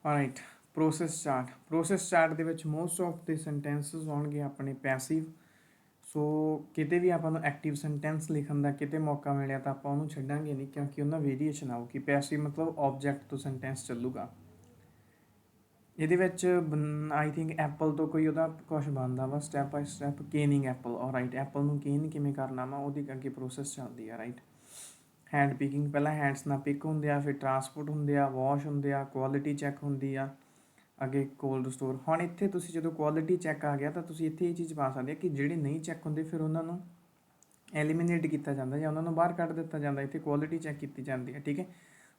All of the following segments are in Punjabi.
ਰਾਈਟ। ਪ੍ਰੋਸੈਸ ਚਾਰਟ ਦੇ ਵਿੱਚ ਮੋਸਟ ਆਫ ਦੇ ਸੈਂਟੈਂਸਸ ਆਉਣਗੇ ਆਪਣੇ ਪੈਸਿਵ। ਸੋ ਕਿਤੇ ਵੀ ਆਪਾਂ ਨੂੰ ਐਕਟਿਵ ਸੈਂਟੈਂਸ ਲਿਖਣ ਦਾ ਕਿਤੇ ਮੌਕਾ ਮਿਲਿਆ ਤਾਂ ਆਪਾਂ ਉਹਨੂੰ ਛੱਡਾਂਗੇ ਨਹੀਂ, ਕਿਉਂਕਿ ਉਹਨਾਂ ਵੇਰੀਏਸ਼ਨ ਆਊਗੀ। ਪੈਸਿਵ ਮਤਲਬ ਆਬਜੈਕਟ ਤੋਂ ਸੈਂਟੈਂਸ ਚੱਲੂਗਾ। ਇਹਦੇ ਵਿੱਚ ਆਈ ਥਿੰਕ ਐਪਲ ਤੋਂ ਕੋਈ ਉਹਦਾ ਕੁਛ ਬਣਦਾ ਵਾ step by step. Canning apple, right. Apple ਨੂੰ ਕੇਨ ਕਿਵੇਂ ਕਰਨਾ ਵਾ ਉਹਦੀ ਅੱਗੇ ਪ੍ਰੋਸੈਸ ਚੱਲਦੀ ਆ, ਰਾਈਟ। ਹੈਂਡ ਪਿਕਿੰਗ, ਪਹਿਲਾਂ ਹੈਂਡਸ ਨਾਲ ਪਿਕ ਹੁੰਦੇ ਆ, ਫਿਰ ਟਰਾਂਸਪੋਰਟ ਹੁੰਦੇ ਆ, ਵਾਸ਼ ਹੁੰਦੇ ਆ, ਕੁਆਲਿਟੀ ਚੈੱਕ ਹੁੰਦੀ ਆ, ਅੱਗੇ ਕੋਲਡ ਸਟੋਰ। ਹੁਣ ਇੱਥੇ ਤੁਸੀਂ ਜਦੋਂ ਕੁਆਲਿਟੀ ਚੈੱਕ ਆ ਗਿਆ ਤਾਂ ਤੁਸੀਂ ਇੱਥੇ ਇਹ ਚੀਜ਼ ਪਾ ਸਕਦੇ ਆ ਕਿ ਜਿਹੜੇ ਨਹੀਂ ਚੈੱਕ ਹੁੰਦੇ ਫਿਰ ਉਹਨਾਂ ਨੂੰ ਐਲੀਮੀਨੇਟ ਕੀਤਾ ਜਾਂਦਾ ਜਾਂ ਉਹਨਾਂ ਨੂੰ ਬਾਹਰ ਕੱਢ ਦਿੱਤਾ ਜਾਂਦਾ। ਇੱਥੇ ਕੁਆਲਿਟੀ ਚੈੱਕ ਕੀਤੀ ਜਾਂਦੀ ਹੈ, ਠੀਕ ਹੈ।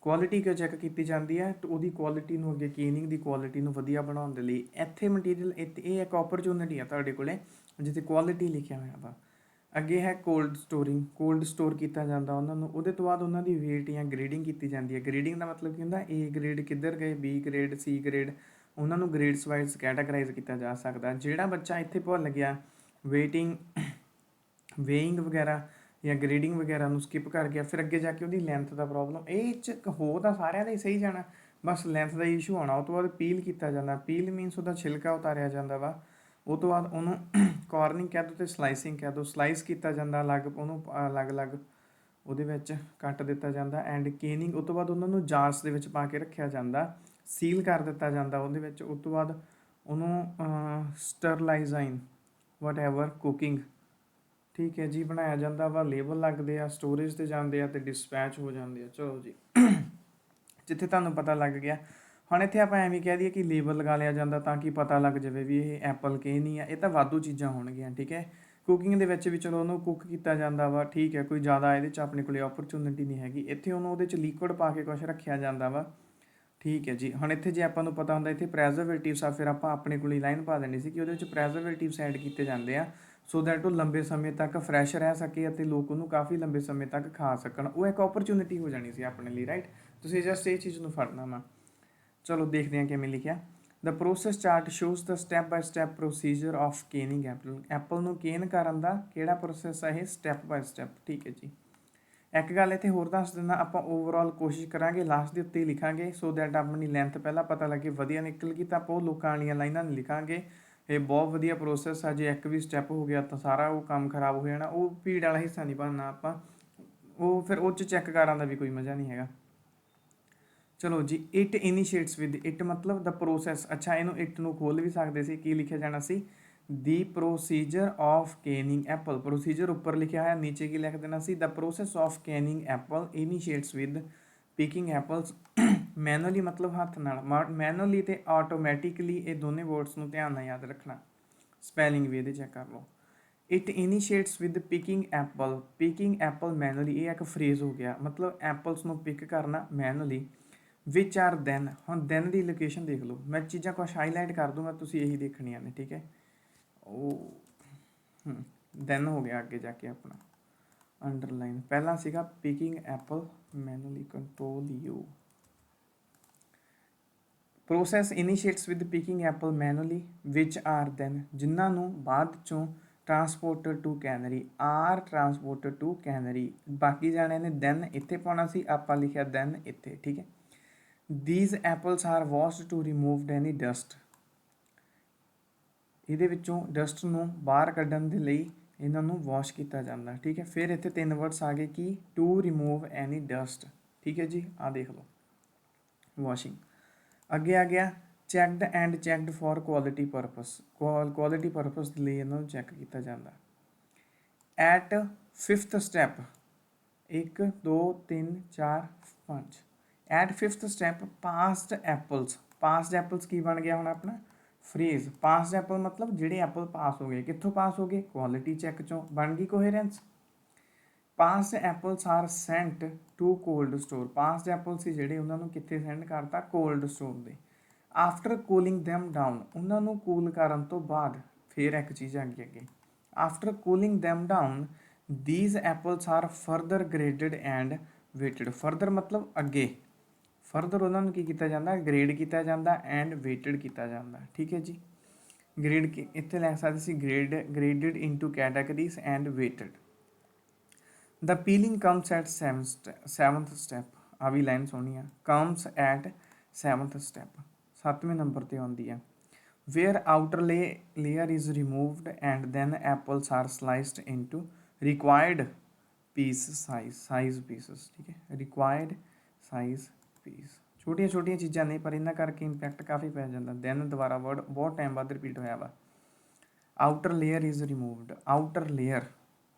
ਕੁਆਲਿਟੀ ਕਿਉਂ ਚੈੱਕ ਕੀਤੀ ਜਾਂਦੀ ਹੈ? ਤਾਂ ਉਹਦੀ ਕੁਆਲਿਟੀ ਨੂੰ ਅੱਗੇ ਕੇਨਿੰਗ ਦੀ ਕੁਆਲਿਟੀ ਨੂੰ ਵਧੀਆ ਬਣਾਉਣ ਦੇ ਲਈ। ਇੱਥੇ ਮਟੀਰੀਅਲ ਇਹ ਇੱਕ ਓਪਰਚੁਨਿਟੀ ਆ ਤੁਹਾਡੇ ਕੋਲੇ ਜਿੱਥੇ ਕੁਆਲਿਟੀ ਲਿਖਿਆ ਹੋਇਆ ਵਾ। ਅੱਗੇ ਹੈ ਕੋਲਡ ਸਟੋਰਿੰਗ, ਕੋਲਡ ਸਟੋਰ ਕੀਤਾ ਜਾਂਦਾ ਉਹਨਾਂ ਨੂੰ। ਉਹਦੇ ਤੋਂ ਬਾਅਦ ਉਹਨਾਂ ਦੀ ਵੇਟ ਜਾਂ ਗ੍ਰੇਡਿੰਗ ਕੀਤੀ ਜਾਂਦੀ ਹੈ। ਗ੍ਰੇਡਿੰਗ ਦਾ ਮਤਲਬ ਕੀ ਹੁੰਦਾ? ਏ ਗ੍ਰੇਡ ਕਿੱਧਰ ਗਏ, ਬੀ ਗ੍ਰੇਡ, ਸੀ ਗ੍ਰੇਡ, ਉਹਨਾਂ ਨੂੰ ਗ੍ਰੇਡਸ ਵਾਈਜ਼ ਕੈਟਾਗਰਾਈਜ਼ ਕੀਤਾ ਜਾ ਸਕਦਾ। ਜਿਹੜਾ ਬੱਚਾ ਇੱਥੇ ਭੁੱਲ ਗਿਆ ਵੇਇੰਗ ਵਗੈਰਾ ਜਾਂ ਗ੍ਰੇਡਿੰਗ ਵਗੈਰਾ ਨੂੰ ਸਕਿਪ ਕਰ ਗਿਆ, ਫਿਰ ਅੱਗੇ ਜਾ ਕੇ ਉਹਦੀ ਲੈਂਥ ਦਾ ਪ੍ਰੋਬਲਮ। ਇਹ 'ਚ ਹੋ ਤਾਂ ਸਾਰਿਆਂ ਦਾ ਹੀ ਸਹੀ ਜਾਣਾ, ਬਸ ਲੈਂਥ ਦਾ ਇਸ਼ੂ ਆਉਣਾ। ਉਹ ਤੋਂ ਬਾਅਦ ਪੀਲ ਕੀਤਾ ਜਾਂਦਾ। ਪੀਲ ਮੀਨਸ ਉਹਦਾ ਛਿਲਕਾ ਉਤਾਰਿਆ ਜਾਂਦਾ ਵਾ। ਉਹ ਤੋਂ ਬਾਅਦ ਉਹਨੂੰ ਕਾਰਨਿੰਗ ਕਹਿ ਦਿਓ ਅਤੇ ਸਲਾਈਸਿੰਗ ਕਹਿ ਦਿਓ। ਸਲਾਈਸ ਕੀਤਾ ਜਾਂਦਾ, ਉਹਨੂੰ ਅਲੱਗ-ਅਲੱਗ ਉਹਦੇ ਵਿੱਚ ਕੱਟ ਦਿੱਤਾ ਜਾਂਦਾ। ਐਂਡ ਕੇਨਿੰਗ, ਉਹ ਤੋਂ ਬਾਅਦ ਉਹਨਾਂ ਨੂੰ ਜਾਰਸ ਦੇ ਵਿੱਚ ਪਾ ਕੇ ਰੱਖਿਆ ਜਾਂਦਾ, ਸੀਲ ਕਰ ਦਿੱਤਾ ਜਾਂਦਾ ਉਹਦੇ ਵਿੱਚ। ਉਸ ਤੋਂ ਬਾਅਦ ਉਹਨੂੰ ਸਟਰਲਾਈਜ਼ਾਈਨ ਵਟਐਵਰ ਕੁਕਿੰਗ, ਠੀਕ ਹੈ ਜੀ, ਬਣਾਇਆ ਜਾਂਦਾ ਵਾ। ਲੇਬਲ ਲੱਗਦੇ ਆ, ਸਟੋਰੇਜ 'ਤੇ ਜਾਂਦੇ ਆ ਅਤੇ ਡਿਸਪੈਚ ਹੋ ਜਾਂਦੇ ਆ। ਚਲੋ ਜੀ, ਜਿੱਥੇ ਤੁਹਾਨੂੰ ਪਤਾ ਲੱਗ ਗਿਆ। ਹੁਣ ਇੱਥੇ ਆਪਾਂ ਐਵੇਂ ਕਹਿ ਦਈਏ ਕਿ ਲੇਬਲ ਲਗਾ ਲਿਆ ਜਾਂਦਾ ਤਾਂ ਕਿ ਪਤਾ ਲੱਗ ਜਾਵੇ ਵੀ ਇਹ ਐਪਲ ਕਿ ਨਹੀਂ ਆ। ਇਹ ਤਾਂ ਵਾਧੂ ਚੀਜ਼ਾਂ ਹੋਣਗੀਆਂ, ਠੀਕ ਹੈ। ਕੁਕਿੰਗ ਦੇ ਵਿੱਚ ਵੀ ਚਲੋ ਉਹਨੂੰ ਕੁੱਕ ਕੀਤਾ ਜਾਂਦਾ ਵਾ, ਠੀਕ ਹੈ। ਕੋਈ ਜ਼ਿਆਦਾ ਇਹਦੇ 'ਚ ਆਪਣੇ ਕੋਲ ਓਪਰਚੁਨਿਟੀ ਨਹੀਂ ਹੈਗੀ। ਇੱਥੇ ਉਹਨੂੰ ਉਹਦੇ 'ਚ ਲਿਕੁਇਡ ਪਾ ਕੇ ਕੁਛ ਰੱਖਿਆ ਜਾਂਦਾ ਵਾ, ਠੀਕ ਹੈ ਜੀ। ਹੁਣ ਇੱਥੇ ਜੇ ਆਪਾਂ ਨੂੰ ਪਤਾ ਹੁੰਦਾ ਇੱਥੇ ਪ੍ਰੈਜ਼ਰਵੇਟਿਵਸ ਆ, ਫਿਰ ਆਪਾਂ ਆਪਣੇ ਕੋਲ ਹੀ ਲਾਈਨ ਪਾ ਦੇਣੀ ਸੀ ਕਿ ਉਹਦੇ ਵਿੱਚ ਪ੍ਰੈਜ਼ਰਵੇਟਿਵਸ ਐਡ ਕੀਤੇ ਜਾਂਦੇ ਆ ਸੋ ਦੈਟ ਉਹ ਲੰਬੇ ਸਮੇਂ ਤੱਕ ਫਰੈਸ਼ ਰਹਿ ਸਕੇ ਅਤੇ ਲੋਕ ਉਹਨੂੰ ਕਾਫੀ ਲੰਬੇ ਸਮੇਂ ਤੱਕ ਖਾ ਸਕਣ। ਉਹ ਇੱਕ ਓਪਰਚੁਨਿਟੀ ਹੋ ਜਾਣੀ ਸੀ ਆਪਣੇ ਲਈ, ਰਾਈਟ। ਤੁਸੀਂ ਜਸਟ ਇਹ ਚੀਜ਼ ਨੂੰ ਫੜਨਾ ਵਾ। ਚਲੋ ਦੇਖਦੇ ਹਾਂ ਕਿਵੇਂ ਲਿਖਿਆ। The process chart shows the step by step procedure of canning apple. Apple ਨੂੰ ਕੇਨ ਕਰਨ ਦਾ ਕਿਹੜਾ ਪ੍ਰੋਸੈਸ ਹੈ? ਇਹ ਸਟੈਪ ਬਾਈ ਸਟੈਪ, ਠੀਕ ਹੈ ਜੀ। ਇੱਕ ਗੱਲ ਇੱਥੇ ਹੋਰ ਦੱਸ ਦਿੰਦਾ, ਆਪਾਂ ਓਵਰਆਲ ਕੋਸ਼ਿਸ਼ ਕਰਾਂਗੇ ਲਾਸਟ ਦੇ ਉੱਤੇ ਹੀ ਲਿਖਾਂਗੇ ਸੋ ਦੈਟ ਆਪਣੀ ਲੈਂਥ ਪਹਿਲਾਂ ਪਤਾ ਲੱਗੇ ਵਧੀਆ ਨਿਕਲ ਗਈ ਤਾਂ ਆਪਾਂ ਉਹ ਲੋਕਾਂ ਵਾਲੀਆਂ ਲਾਈਨਾਂ ਨਹੀਂ ਲਿਖਾਂਗੇ। ਇਹ ਬਹੁਤ ਵਧੀਆ ਪ੍ਰੋਸੈਸ ਆ। ਜੇ ਇੱਕ ਵੀ ਸਟੈਪ ਹੋ ਗਿਆ ਤਾਂ ਸਾਰਾ ਉਹ ਕੰਮ ਖਰਾਬ ਹੋ ਜਾਣਾ। ਉਹ ਭੀੜ ਵਾਲਾ ਹਿੱਸਾ ਨਹੀਂ ਬਣਨਾ ਆਪਾਂ, ਉਹ ਫਿਰ ਉਹ 'ਚ ਚੈੱਕ ਕਰਨ ਦਾ ਵੀ ਕੋਈ ਮਜ਼ਾ ਨਹੀਂ ਹੈਗਾ। ਚਲੋ ਜੀ, ਇਟ ਇਨੀਸ਼ੀਏਟਸ ਵਿਦ, ਇਟ ਮਤਲਬ ਦਾ ਪ੍ਰੋਸੈਸ। ਅੱਛਾ, ਇਹਨੂੰ ਇਟ ਨੂੰ ਖੋਲ੍ਹ ਵੀ ਸਕਦੇ ਸੀ, ਕੀ ਲਿਖਿਆ ਜਾਣਾ ਸੀ? The procedure of canning apple. Procedure ਉੱਪਰ ਲਿਖਿਆ ਹੋਇਆ, ਨੀਚੇ ਕੀ ਲਿਖ ਦੇਣਾ ਸੀ? The process of canning apple initiates with picking apples manually, ਮਤਲਬ ਹੱਥ ਨਾਲ। ਮੈਨੂਅਲੀ ਅਤੇ ਆਟੋਮੈਟਿਕਲੀ, ਇਹ ਦੋਨੇ ਵਰਡਸ ਨੂੰ ਧਿਆਨ ਨਾਲ ਯਾਦ ਰੱਖਣਾ। ਸਪੈਲਿੰਗ ਵੀ ਇਹਦੇ ਚੈੱਕ ਕਰ ਲਓ। It initiates with picking apple, picking apple manually, ਇਹ ਇੱਕ ਫਰੇਜ਼ ਹੋ ਗਿਆ। ਮਤਲਬ ਐਪਲਸ ਨੂੰ ਪਿਕ ਕਰਨਾ ਮੈਨੂਅਲੀ। ਵਿਚ ਆਰ ਦੈਨ, ਹੁਣ ਦੈਨ ਦੀ ਲੋਕੇਸ਼ਨ ਦੇਖ ਲਓ। ਮੈਂ ਚੀਜ਼ਾਂ ਕੁਛ ਹਾਈਲਾਈਟ ਕਰ ਦੂੰਗਾ, ਤੁਸੀਂ ਇਹੀ ਦੇਖਣੀਆਂ ਨੇ, ਠੀਕ ਹੈ। ਉਹ ਦੈਨ ਹੋ ਗਿਆ ਅੱਗੇ ਜਾ ਕੇ ਆਪਣਾ ਅੰਡਰਲਾਈਨ। ਪਹਿਲਾਂ ਸੀਗਾ picking apple manually, control you. Process initiates with picking apple manually which are then, ਜਿਨ੍ਹਾਂ ਨੂੰ ਬਾਅਦ ਚੋਂ transported to cannery, are transported to cannery. ਬਾਕੀ ਜਾਣਿਆਂ ਨੇ ਦੈਨ ਇੱਥੇ ਪਾਉਣਾ ਸੀ, ਆਪਾਂ ਲਿਖਿਆ ਦੈਨ ਇੱਥੇ, ਠੀਕ ਹੈ। These apples are washed to remove any dust, ਇਹਦੇ ਵਿੱਚੋਂ ਡਸਟ ਨੂੰ ਬਾਹਰ ਕੱਢਣ ਦੇ ਲਈ ਇਹਨਾਂ ਨੂੰ ਵਾਸ਼ ਕੀਤਾ ਜਾਂਦਾ, ਠੀਕ ਹੈ। ਫਿਰ ਇੱਥੇ 3 ਵਰਡਸ ਆ ਗਏ ਕਿ ਟੂ ਰਿਮੂਵ ਐਨੀ ਡਸਟ, ਠੀਕ ਹੈ ਜੀ। ਆਹ ਦੇਖ ਲਓ, ਵਾਸ਼ਿੰਗ। ਅੱਗੇ ਆ ਗਿਆ checked and checked for quality purpose, quality purpose ਦੇ ਲਈ ਇਹਨਾਂ ਨੂੰ ਚੈੱਕ ਕੀਤਾ ਜਾਂਦਾ। At 5th step, 1 2 3 4 5, at 5th step passed apples. Passed apples ਕੀ ਬਣ ਗਿਆ ਹੁਣ ਆਪਣਾ? ਫਰੇਜ਼। ਪਾਸਡ ਐਪਲ ਮਤਲਬ ਜਿਹੜੇ ਐਪਲ ਪਾਸ ਹੋ ਗਏ। ਕਿੱਥੋਂ ਪਾਸ ਹੋ ਗਏ? ਕੁਆਲਿਟੀ ਚੈੱਕ ਚੋਂ। ਬਣ ਗਈ coherence. Passed apples are sent to cold store. Passed apple ਸੀ ਜਿਹੜੇ, ਉਹਨਾਂ ਨੂੰ ਕਿੱਥੇ ਸੈਂਡ ਕਰਤਾ? ਕੋਲਡ ਸਟੋਰ ਦੇ। ਆਫਟਰ ਕੂਲਿੰਗ ਦੈਮ ਡਾਊਨ, ਉਹਨਾਂ ਨੂੰ ਕੂਲ ਕਰਨ ਤੋਂ ਬਾਅਦ। ਫਿਰ ਇੱਕ ਚੀਜ਼ ਆ ਗਈ ਅੱਗੇ, after cooling them down these apples are further graded and weighted। Further ਮਤਲਬ ਅੱਗੇ, ਫਰਦਰ ਉਹਨਾਂ ਨੂੰ ਕੀ ਕੀਤਾ ਜਾਂਦਾ? ਗ੍ਰੇਡ ਕੀਤਾ ਜਾਂਦਾ ਐਂਡ ਵੇਟਡ ਕੀਤਾ ਜਾਂਦਾ, ਠੀਕ ਹੈ ਜੀ। ਗ੍ਰੇਡ ਇੱਥੇ ਲੈ ਸਕਦੇ ਸੀ graded into categories and weighted. The peeling comes at 7th step. ਆ ਵੀ ਲਾਈਨ ਸੋਹਣੀ ਆ, ਕਮਸ ਐਟ 7th ਸਟੈਪ। 7ਵੇਂ ਨੰਬਰ ਤੇ ਆਉਂਦੀ ਹੈ। Where outer layer is removed and then apples are sliced into required size pieces, ਠੀਕ ਹੈ, ਰਿਕੁਆਇਰਡ ਸਾਈਜ਼ ਪੀਸ। ਛੋਟੀਆਂ ਛੋਟੀਆਂ ਚੀਜ਼ਾਂ ਨੇ ਪਰ ਇਹਨਾਂ ਕਰਕੇ ਇੰਪੈਕਟ ਕਾਫੀ ਪੈ ਜਾਂਦਾ। ਦੈਨ ਦੁਬਾਰਾ ਵਰਡ ਬਹੁਤ ਟਾਈਮ ਬਾਅਦ ਰਿਪੀਟ ਹੋਇਆ ਵਾ। Outer layer is removed, outer layer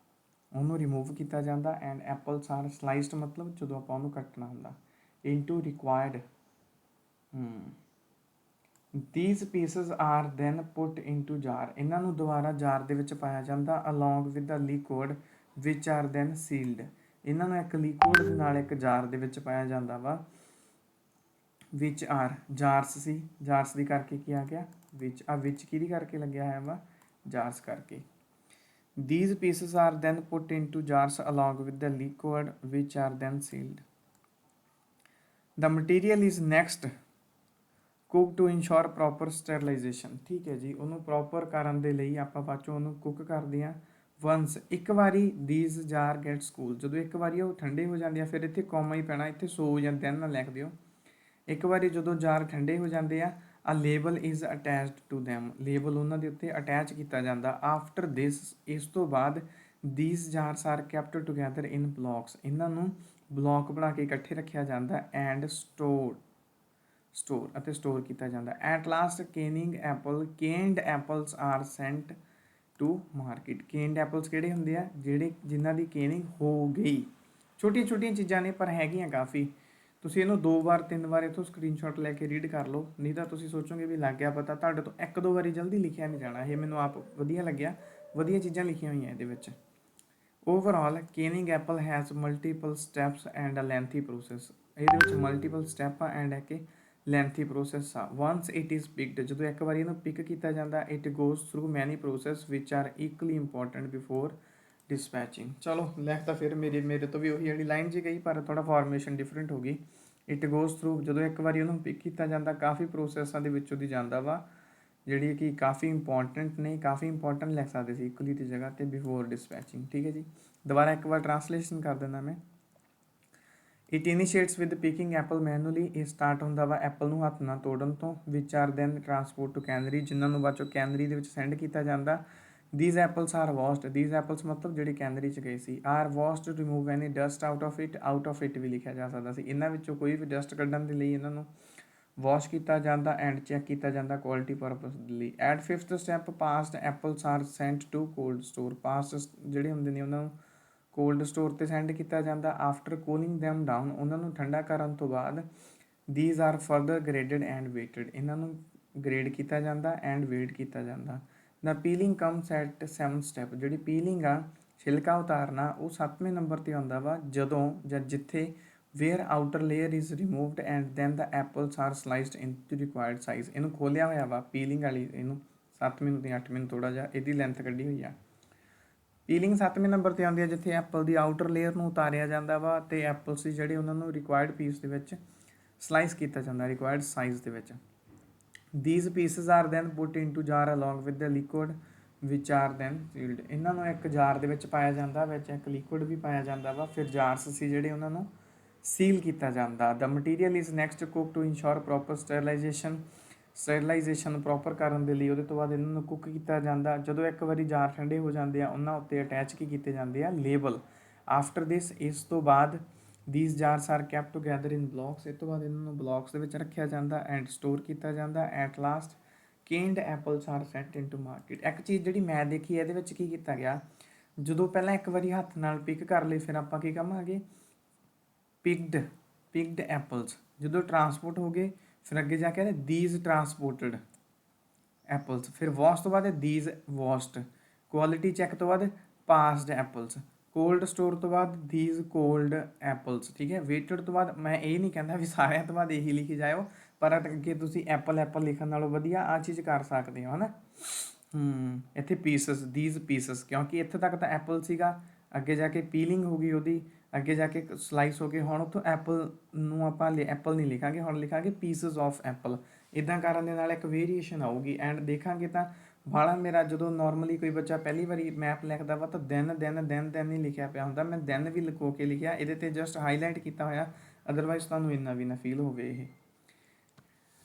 ਉਹਨੂੰ ਰਿਮੂਵ ਕੀਤਾ ਜਾਂਦਾ ਐਂਡ ਐਪਲਸ ਆਰ ਸਲਾਈਸਡ ਮਤਲਬ ਜਦੋਂ ਆਪਾਂ ਉਹਨੂੰ ਕੱਟਣਾ ਹੁੰਦਾ, into required. These pieces are then put into jar, ਇਹਨਾਂ ਨੂੰ ਦੁਬਾਰਾ ਜਾਰ ਦੇ ਵਿੱਚ ਪਾਇਆ ਜਾਂਦਾ along with the liquid which are then sealed, ਇਹਨਾਂ ਨੂੰ ਇੱਕ ਲਿਕੁਇਡ ਦੇ ਨਾਲ ਇੱਕ ਜਾਰ ਦੇ ਵਿੱਚ ਪਾਇਆ ਜਾਂਦਾ ਵਾ। ਵਿਚ ਆਰ ਜਾਰਸ ਸੀ, ਜਾਰਸ ਦੀ ਕਰਕੇ ਕੀ ਆ ਗਿਆ ਵਿੱਚ, ਆ ਵਿੱਚ ਕਿਹਦੀ ਕਰਕੇ ਲੱਗਿਆ ਹੋਇਆ ਵਾ ਜਾਰਸ ਕਰਕੇ। These pieces are then put into jars along with the liquid which are then sealed. The material is next cooked to ensure proper sterilization, ਠੀਕ ਹੈ ਜੀ। ਉਹਨੂੰ ਪ੍ਰੋਪਰ ਕਰਨ ਦੇ ਲਈ ਆਪਾਂ ਬਾਅਦ ਚੋਂ ਉਹਨੂੰ ਕੁੱਕ ਕਰਦੇ ਹਾਂ। ਵੰਸ ਇੱਕ ਵਾਰੀ these jar gets cool, ਜਦੋਂ ਇੱਕ ਵਾਰੀ ਉਹ ਠੰਡੇ ਹੋ ਜਾਂਦੇ ਆ, ਫਿਰ ਇੱਥੇ ਕੌਮਾ ਹੀ ਪੈਣਾ, ਇੱਥੇ ਸੋ ਜਾਂਦੇ ਹਨ ਨਾ ਲਿਖ ਦਿਓ। ਇੱਕ ਵਾਰੀ ਜਦੋਂ ਜਾਰ ਠੰਡੇ ਹੋ ਜਾਂਦੇ ਆ, a label is attached to them, label ਉਹਨਾਂ ਦੇ ਉੱਤੇ ਅਟੈਚ ਕੀਤਾ ਜਾਂਦਾ। ਆਫਟਰ ਦਿਸ, ਇਸ ਤੋਂ ਬਾਅਦ these jars are kept together in blocks, ਇਹਨਾਂ ਨੂੰ ਬਲੌਕ ਬਣਾ ਕੇ ਇਕੱਠੇ ਰੱਖਿਆ ਜਾਂਦਾ ਐਂਡ ਸਟੋਰ ਅਤੇ ਸਟੋਰ ਕੀਤਾ ਜਾਂਦਾ। At last canned apples are sent to market, canned apples ਕਿਹੜੇ ਹੁੰਦੇ ਆ, ਜਿਹੜੇ ਜਿਨ੍ਹਾਂ ਦੀ ਕੇਨਿੰਗ ਹੋ ਗਈ। ਛੋਟੀਆਂ ਛੋਟੀਆਂ ਚੀਜ਼ਾਂ ਨੇ ਪਰ ਹੈਗੀਆਂ ਕਾਫੀ। ਤੁਸੀਂ ਇਹਨੂੰ 2 ਵਾਰ 3 ਵਾਰ ਇੱਥੋਂ ਸਕਰੀਨਸ਼ਾਟ ਲੈ ਕੇ ਰੀਡ ਕਰ ਲਓ, ਨਹੀਂ ਤਾਂ ਤੁਸੀਂ ਸੋਚੋਗੇ ਵੀ ਲੱਗ ਗਿਆ ਪਤਾ, ਤੁਹਾਡੇ ਤੋਂ 1-2 ਵਾਰੀ ਜਲਦੀ ਲਿਖਿਆ ਨਹੀਂ ਜਾਣਾ। ਇਹ ਮੈਨੂੰ ਆਪ ਵਧੀਆ ਲੱਗਿਆ, ਵਧੀਆ ਚੀਜ਼ਾਂ ਲਿਖੀਆਂ ਹੋਈਆਂ ਇਹਦੇ ਵਿੱਚ। Overall canning apple has multiple steps and a lengthy process, ਇਹਦੇ ਵਿੱਚ ਮਲਟੀਪਲ ਸਟੈਪ ਆ ਐਂਡ ਇੱਕ ਲੈਂਥੀ ਪ੍ਰੋਸੈਸ ਆ। ਵੰਸ ਇਟ ਇਜ਼ ਪਿਕਡ, ਜਦੋਂ ਇੱਕ ਵਾਰੀ ਇਹਨੂੰ ਪਿਕ ਕੀਤਾ ਜਾਂਦਾ, it goes through many process which are equally important before dispatching. ਚਲੋ ਲਿਖ ਤਾਂ ਫਿਰ ਮੇਰੇ ਤੋਂ ਵੀ ਉਹੀ ਜਿਹੜੀ ਲਾਈਨ 'ਚ ਗਈ ਪਰ ਥੋੜਾ ਫਾਰਮੇਸ਼ਨ ਡਿਫਰੈਂਟ ਹੋ ਗਈ। ਇਟ ਗੋਜ਼ ਥਰੂ, ਜਦੋਂ ਇੱਕ ਵਾਰੀ ਉਹਨੂੰ ਪਿਕ ਕੀਤਾ ਜਾਂਦਾ, ਕਾਫੀ ਪ੍ਰੋਸੈਸਾਂ ਦੇ ਵਿੱਚੋਂ ਦੀ ਜਾਂਦਾ ਵਾ, ਜਿਹੜੀ ਕਿ ਕਾਫੀ ਇੰਪੋਰਟੈਂਟ ਨੇ, ਕਾਫੀ ਇੰਪੋਰਟੈਂਟ ਲਿਖ ਸਕਦੇ ਸੀ ਇਕੁਅਲੀ ਦੀ ਜਗ੍ਹਾ ਤੇ ਬਿਫੋਰ ਡਿਸਪੈਚਿੰਗ, ਠੀਕ ਹੈ ਜੀ। ਦੁਬਾਰਾ ਇੱਕ ਵਾਰ ਟ੍ਰਾਂਸਲੇਸ਼ਨ ਕਰ ਦਿੰਦਾ ਮੈਂ। It initiates with picking apple manually, ਇਹ ਸਟਾਰਟ ਹੁੰਦਾ ਵਾ ਐਪਲ ਨੂੰ ਹੱਥ ਨਾਲ ਤੋੜਨ ਤੋਂ। Which are then transport to cannery, ਜਿਨ੍ਹਾਂ ਨੂੰ ਬਾਅਦ ਚੋਂ ਕੈਨਰੀ ਦੇ ਵਿੱਚ ਸੈਂਡ ਕੀਤਾ ਜਾਂਦਾ। These apples are washed, these apples ਮਤਲਬ ਜਿਹੜੇ ਕੈਨਰੀ 'ਚ ਗਏ ਸੀ। Are washed to remove any dust out of it ਵੀ ਲਿਖਿਆ ਜਾ ਸਕਦਾ ਸੀ। ਇਹਨਾਂ ਵਿੱਚੋਂ ਕੋਈ ਵੀ ਡਸਟ ਕੱਢਣ ਦੇ ਲਈ ਇਹਨਾਂ ਨੂੰ ਵਾਸ਼ ਕੀਤਾ ਜਾਂਦਾ ਐਂਡ ਚੈੱਕ ਕੀਤਾ ਜਾਂਦਾ ਕੁਆਲਿਟੀ ਪਰਪਸ ਦੇ ਲਈ। At 5th step passed apples are sent to cold store, passed ਜਿਹੜੇ ਹੁੰਦੇ ਨੇ ਉਹਨਾਂ ਨੂੰ ਕੋਲਡ ਸਟੋਰ 'ਤੇ ਸੈਂਡ ਕੀਤਾ ਜਾਂਦਾ। ਆਫਟਰ ਕੂਲਿੰਗ ਦੈਮ ਡਾਊਨ, ਉਹਨਾਂ ਨੂੰ ਠੰਡਾ ਕਰਨ ਤੋਂ ਬਾਅਦ these are further graded and waited, ਇਹਨਾਂ ਨੂੰ ਗ੍ਰੇਡ ਕੀਤਾ ਜਾਂਦਾ ਐਂਡ ਵੇਟ ਕੀਤਾ ਜਾਂਦਾ। ਦਾ ਪੀਲਿੰਗ ਕਮਸ ਐਟ 7th ਸਟੈਪ, ਜਿਹੜੀ ਪੀਲਿੰਗ ਆ, ਛਿਲਕਾ ਉਤਾਰਨਾ, ਉਹ 7ਵੇਂ ਨੰਬਰ 'ਤੇ ਆਉਂਦਾ ਵਾ ਜਦੋਂ ਜਾਂ ਜਿੱਥੇ where outer layer is removed and then the apples are sliced into required size. ਇਹਨੂੰ ਖੋਲਿਆ ਹੋਇਆ ਵਾ ਪੀਲਿੰਗ ਵਾਲੀ, ਇਹਨੂੰ 7ਵੇਂ ਨੂੰ ਤੇ 8ਵੇਂ ਨੂੰ ਥੋੜ੍ਹਾ ਜਿਹਾ ਇਹਦੀ ਲੈਂਥ ਕੱਢੀ ਹੋਈ ਆ। ਪੀਲਿੰਗ 7ਵੇਂ ਨੰਬਰ 'ਤੇ ਆਉਂਦੀ ਹੈ ਜਿੱਥੇ ਐਪਲ ਦੀ ਆਊਟਰ ਲੇਅਰ ਨੂੰ ਉਤਾਰਿਆ ਜਾਂਦਾ ਵਾ ਅਤੇ ਐਪਲਸ ਸੀ ਜਿਹੜੇ ਉਹਨਾਂ ਨੂੰ ਰਿਕੁਆਇਰਡ ਪੀਸ ਦੇ ਵਿੱਚ ਸਲਾਈਸ ਕੀਤਾ ਜਾਂਦਾ, ਰਿਕੁਆਇਰਡ ਸਾਈਜ਼ ਦੇ ਵਿੱਚ। These pieces are then put into jar along with the liquid which are then sealed, ਇਹਨਾਂ ਨੂੰ ਇੱਕ ਜਾਰ ਦੇ ਵਿੱਚ ਪਾਇਆ ਜਾਂਦਾ, ਵਿੱਚ ਇੱਕ ਲਿਕੁਇਡ ਵੀ ਪਾਇਆ ਜਾਂਦਾ ਵਾ, ਫਿਰ ਜਾਰਸ ਸੀ ਜਿਹੜੇ ਉਹਨਾਂ ਨੂੰ ਸੀਲ ਕੀਤਾ ਜਾਂਦਾ। The material is next cook to ensure proper sterilization proper ਕਰਨ ਦੇ ਲਈ ਉਹਦੇ ਤੋਂ ਬਾਅਦ ਇਹਨਾਂ ਨੂੰ ਕੁੱਕ ਕੀਤਾ ਜਾਂਦਾ। ਜਦੋਂ ਇੱਕ ਵਾਰੀ ਜਾਰ ਠੰਡੇ ਹੋ ਜਾਂਦੇ ਆ, ਉਹਨਾਂ ਉੱਤੇ ਅਟੈਚ ਕੀ ਕੀਤੇ ਜਾਂਦੇ ਆ, ਲੇਬਲ। ਆਫਟਰ ਦਿਸ, ਇਸ ਤੋਂ ਬਾਅਦ these jars are kept together in blocks, ਇਸ ਤੋਂ ਬਾਅਦ ਇਹਨਾਂ ਨੂੰ ਬਲੌਕਸ ਦੇ ਵਿੱਚ ਰੱਖਿਆ ਜਾਂਦਾ ਐਂਡ ਸਟੋਰ ਕੀਤਾ ਜਾਂਦਾ। At last canned apples are sent into market. ਇੱਕ ਚੀਜ਼ ਜਿਹੜੀ ਮੈਂ ਦੇਖੀ ਇਹਦੇ ਵਿੱਚ ਕੀ ਕੀਤਾ ਗਿਆ, ਜਦੋਂ ਪਹਿਲਾਂ ਇੱਕ ਵਾਰੀ ਹੱਥ ਨਾਲ ਪਿਕ ਕਰ ਲਏ, ਫਿਰ ਆਪਾਂ ਕੀ ਕਹਾਂਗੇ, ਪਿਕਡ ਐਪਲਸ। ਜਦੋਂ ਟਰਾਂਸਪੋਰਟ ਹੋ ਗਏ, ਫਿਰ ਅੱਗੇ ਜਾ ਕੇ ਥੀਸ ਟਰਾਂਸਪੋਰਟਡ ਐਪਲਸ, ਫਿਰ ਵਾਸ਼ ਤੋਂ ਬਾਅਦ ਥੀਸ ਵਾਸ਼ਡ, ਕੁਆਲਿਟੀ ਚੈੱਕ ਤੋਂ ਬਾਅਦ ਪਾਸਡ ਐਪਲਸ, ਕੋਲਡ ਸਟੋਰ ਤੋਂ ਬਾਅਦ ਥੀਸ ਕੋਲਡ ਐਪਲਸ, ਠੀਕ ਹੈ। ਵੇਟਡ ਤੋਂ ਬਾਅਦ, ਮੈਂ ਇਹ ਨਹੀਂ ਕਹਿੰਦਾ ਵੀ ਸਾਰਿਆਂ ਤੋਂ ਬਾਅਦ ਇਹੀ ਲਿਖੀ ਜਾਇਓ, ਪਰ ਅੱਗੇ ਤੁਸੀਂ ਐਪਲ ਲਿਖਣ ਨਾਲੋਂ ਵਧੀਆ ਆਹ ਚੀਜ਼ ਕਰ ਸਕਦੇ ਹੋ, ਹੈ ਨਾ। ਇੱਥੇ ਪੀਸਸ, ਥੀਸ ਪੀਸਸ, ਕਿਉਂਕਿ ਇੱਥੇ ਤੱਕ ਤਾਂ ਐਪਲ ਸੀਗਾ, ਅੱਗੇ ਜਾ ਕੇ ਪੀਲਿੰਗ ਹੋ ਗਈ ਉਹਦੀ, ਅੱਗੇ ਜਾ ਕੇ ਸਲਾਈਸ ਹੋ ਗਏ, ਹੁਣ ਉੱਥੋਂ ਐਪਲ ਨੂੰ ਆਪਾਂ ਐਪਲ ਨਹੀਂ ਲਿਖਾਂਗੇ, ਹੁਣ ਲਿਖਾਂਗੇ ਪੀਸਸ ਆਫ ਐਪਲ। ਇੱਦਾਂ ਕਰਨ ਦੇ ਨਾਲ ਇੱਕ ਵੇਰੀਏਸ਼ਨ ਆਊਗੀ ਐਂਡ ਦੇਖਾਂਗੇ ਤਾਂ ਬਾਹਲਾ ਮੇਰਾ ਜਦੋਂ ਨੋਰਮਲੀ ਕੋਈ ਬੱਚਾ ਪਹਿਲੀ ਵਾਰੀ ਮੈਪ ਲਿਖਦਾ ਵਾ ਤਾਂ ਦਿਨ ਨਹੀਂ ਲਿਖਿਆ ਪਿਆ ਹੁੰਦਾ, ਮੈਂ ਦਿਨ ਵੀ ਲੁਕੋ ਕੇ ਲਿਖਿਆ, ਇਹਦੇ 'ਤੇ ਜਸਟ ਹਾਈਲਾਈਟ ਕੀਤਾ ਹੋਇਆ, ਅਦਰਵਾਈਜ਼ ਤੁਹਾਨੂੰ ਇੰਨਾ ਵੀ ਨਾ ਫੀਲ ਹੋਵੇ ਇਹ।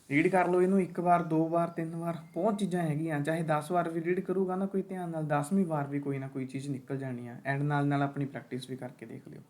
ਰੀਡ ਕਰ ਲਓ ਇਹਨੂੰ 1 ਵਾਰ 2 ਵਾਰ 3 ਵਾਰ, ਬਹੁਤ ਚੀਜ਼ਾਂ ਹੈਗੀਆਂ। ਚਾਹੇ 10 ਵਾਰ ਵੀ ਰੀਡ ਕਰੂਗਾ ਨਾ ਕੋਈ ਧਿਆਨ ਨਾਲ, 10ਵੀਂ ਵਾਰ ਵੀ ਕੋਈ ਨਾ ਕੋਈ ਚੀਜ਼ ਨਿਕਲ ਜਾਣੀ ਆ। ਐਂਡ ਨਾਲ ਨਾਲ ਆਪਣੀ ਪ੍ਰੈਕਟਿਸ ਵੀ ਕਰਕੇ ਦੇਖ ਲਿਓ।